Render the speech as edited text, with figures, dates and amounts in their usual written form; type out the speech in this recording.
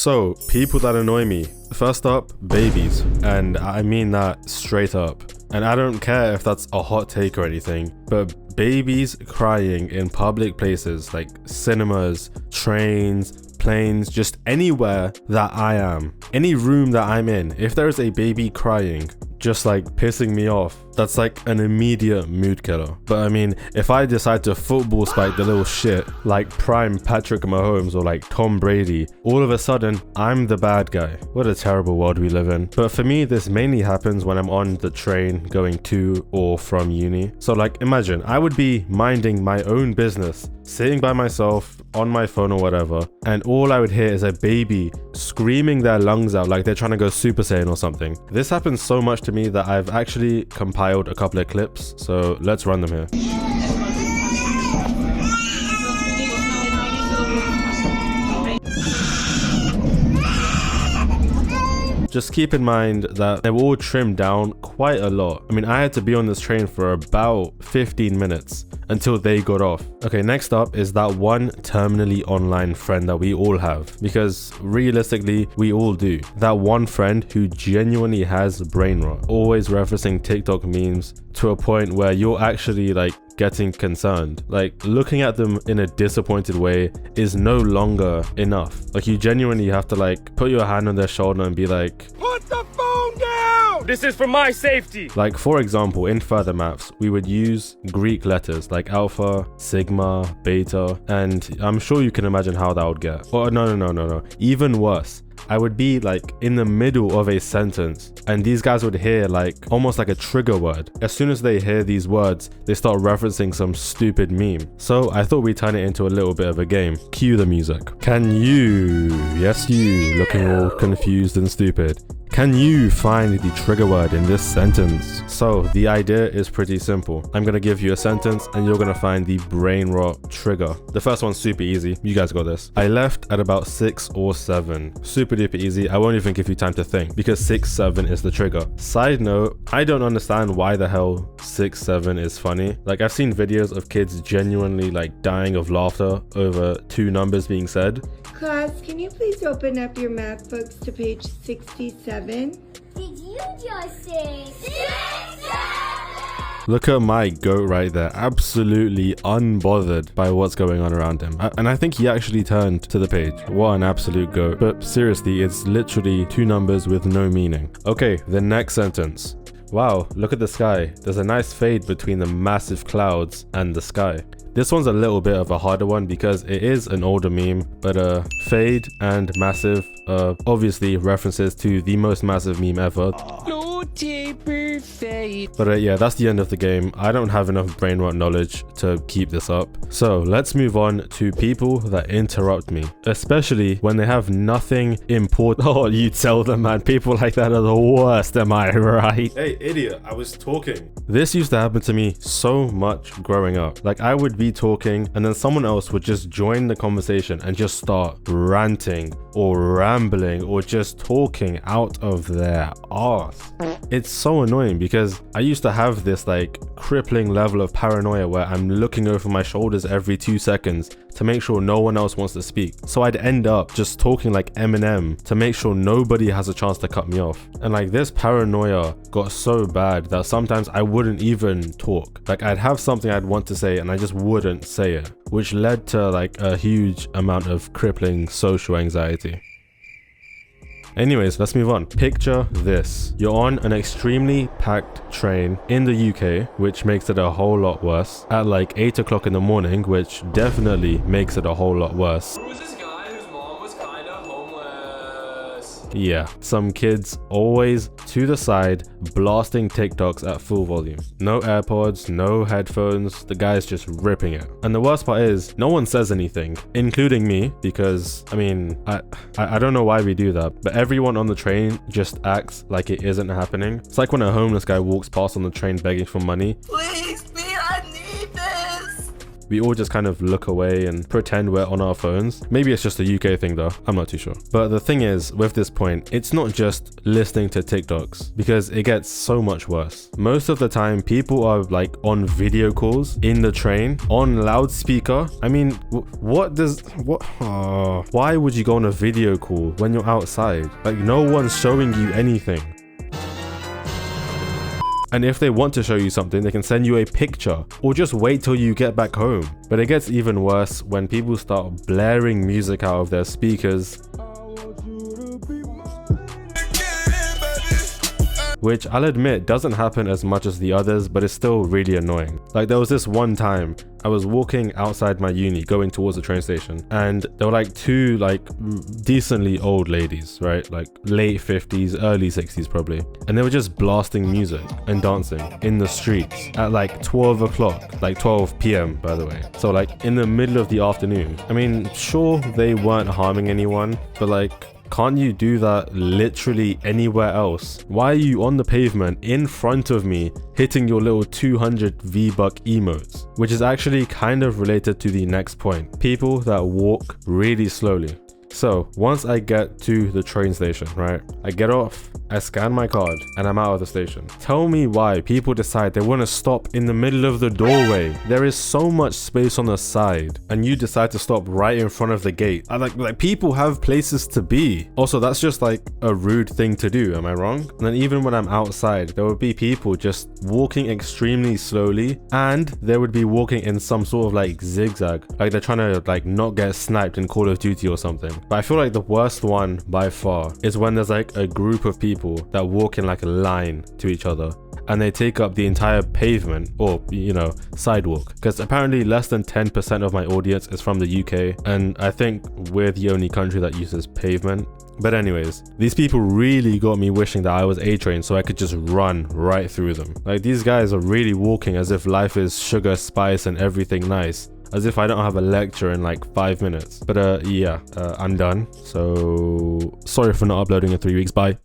So, people that annoy me. First up, babies. And I mean that straight up. And I don't care if that's a hot take or anything, but babies crying in public places like cinemas, trains, planes, just anywhere that I am, any room that I'm in, if there is a baby crying, just like pissing me off, that's like an immediate mood killer. But I mean, if I decide to football spike the little shit like prime Patrick Mahomes or like Tom Brady, all of a sudden I'm the bad guy. What a terrible world we live in. But for me, this mainly happens when I'm on the train going to or from uni. So like imagine I would be minding my own business, sitting by myself on my phone or whatever, and all I would hear is a baby screaming their lungs out like they're trying to go Super Saiyan or something. This happens so much to me that I've actually compiled a couple of clips, so let's run them here. Just keep in mind that they were all trimmed down quite a lot. I mean, I had to be on this train for about 15 minutes until they got off. Okay, next up is that one terminally online friend that we all have, because realistically, we all do. That one friend who genuinely has brain rot, always referencing TikTok memes to a point where you're actually like getting concerned. Like looking at them in a disappointed way is no longer enough. Like you genuinely have to like put your hand on their shoulder and be like, put the phone down! This is for my safety! Like for example, in further maths, we would use Greek letters like alpha, sigma, beta, and I'm sure you can imagine how that would get. Oh, no. Even worse. I would be like in the middle of a sentence and these guys would hear like almost like a trigger word. As soon as they hear these words, they start referencing some stupid meme. So I thought we'd turn it into a little bit of a game. Cue the music. Can you, yes you, looking all confused and stupid, can you find the trigger word in this sentence? So the idea is pretty simple. I'm gonna give you a sentence and you're gonna find the brain rot trigger. The first one's super easy. You guys got this. I left at about 6 or 7. Super duper easy. I won't even give you time to think because 6, 7 is the trigger. Side note, I don't understand why the hell 6, 7 is funny. Like I've seen videos of kids genuinely like dying of laughter over 2 numbers being said. Class, can you please open up your math books to page 67? Did you just say 67? Look at my goat right there, absolutely unbothered by what's going on around him. And I think he actually turned to the page. What an absolute goat. But seriously, it's literally 2 numbers with no meaning. Okay, the next sentence. Wow, look at the sky. There's a nice fade between the massive clouds and the sky. This one's a little bit of a harder one because it is an older meme, but fade and massive obviously references to the most massive meme ever. But yeah, that's the end of the game. I don't have enough brain rot knowledge to keep this up. So let's move on to people that interrupt me, especially when they have nothing important. Oh, you tell them, man. People like that are the worst, am I right? Hey, idiot, I was talking. This used to happen to me so much growing up. Like I would be talking and then someone else would just join the conversation and just start ranting or rambling or just talking out of their arse. It's so annoying because I used to have this like crippling level of paranoia where I'm looking over my shoulders every 2 seconds to make sure no one else wants to speak. So I'd end up just talking like Eminem to make sure nobody has a chance to cut me off. And like this paranoia got so bad that sometimes I wouldn't even talk. Like I'd have something I'd want to say and I just wouldn't say it, which led to like a huge amount of crippling social anxiety. Anyways, let's move on. Picture this. You're on an extremely packed train in the UK, which makes it a whole lot worse, at like 8 o'clock in the morning, which definitely makes it a whole lot worse. Who was this guy whose mom was kind of homeless? Yeah, some kids always to the side blasting TikToks at full volume. No AirPods, no headphones, the guy's just ripping it. And the worst part is no one says anything, including me, because I mean, I don't know why we do that, but everyone on the train just acts like it isn't happening. It's like when a homeless guy walks past on the train begging for money. Please, me, I need this. we all just kind of look away and pretend we're on our phones. Maybe it's just a UK thing though, I'm not too sure. But the thing is, with this point, it's not just listening to TikToks, because it gets so much worse. Most of the time, people are like on video calls in the train, on loudspeaker. I mean, why would you go on a video call when you're outside? Like, no one's showing you anything. And if they want to show you something, they can send you a picture or just wait till you get back home. But it gets even worse when people start blaring music out of their speakers, which I'll admit doesn't happen as much as the others, but it's still really annoying. Like, there was this one time I was walking outside my uni going towards the train station, and there were like two like decently old ladies, right? Like late 50s, early 60s probably. And they were just blasting music and dancing in the streets at like 12 o'clock, like 12 p.m. by the way. So like in the middle of the afternoon. I mean, sure, they weren't harming anyone, but like, can't you do that literally anywhere else? Why are you on the pavement in front of me hitting your little 200 V-Buck emotes? Which is actually kind of related to the next point. People that walk really slowly. So once I get to the train station, right? I get off, I scan my card, and I'm out of the station. Tell me why people decide they want to stop in the middle of the doorway. There is so much space on the side, and you decide to stop right in front of the gate. Like people have places to be. Also, that's just like a rude thing to do, am I wrong? And then even when I'm outside, there would be people just walking extremely slowly, and they would be walking in some sort of like zigzag. Like they're trying to like not get sniped in Call of Duty or something. But I feel like the worst one by far is when there's like a group of people that walk in like a line to each other, and they take up the entire pavement, or you know, sidewalk, because apparently less than 10% of my audience is from the UK, and I think we're the only country that uses pavement. But anyways, these people really got me wishing that I was A-Train so I could just run right through them. Like, these guys are really walking as if life is sugar, spice, and everything nice. As if I don't have a lecture in like 5 minutes. But yeah, I'm done. So sorry for not uploading in 3 weeks. Bye.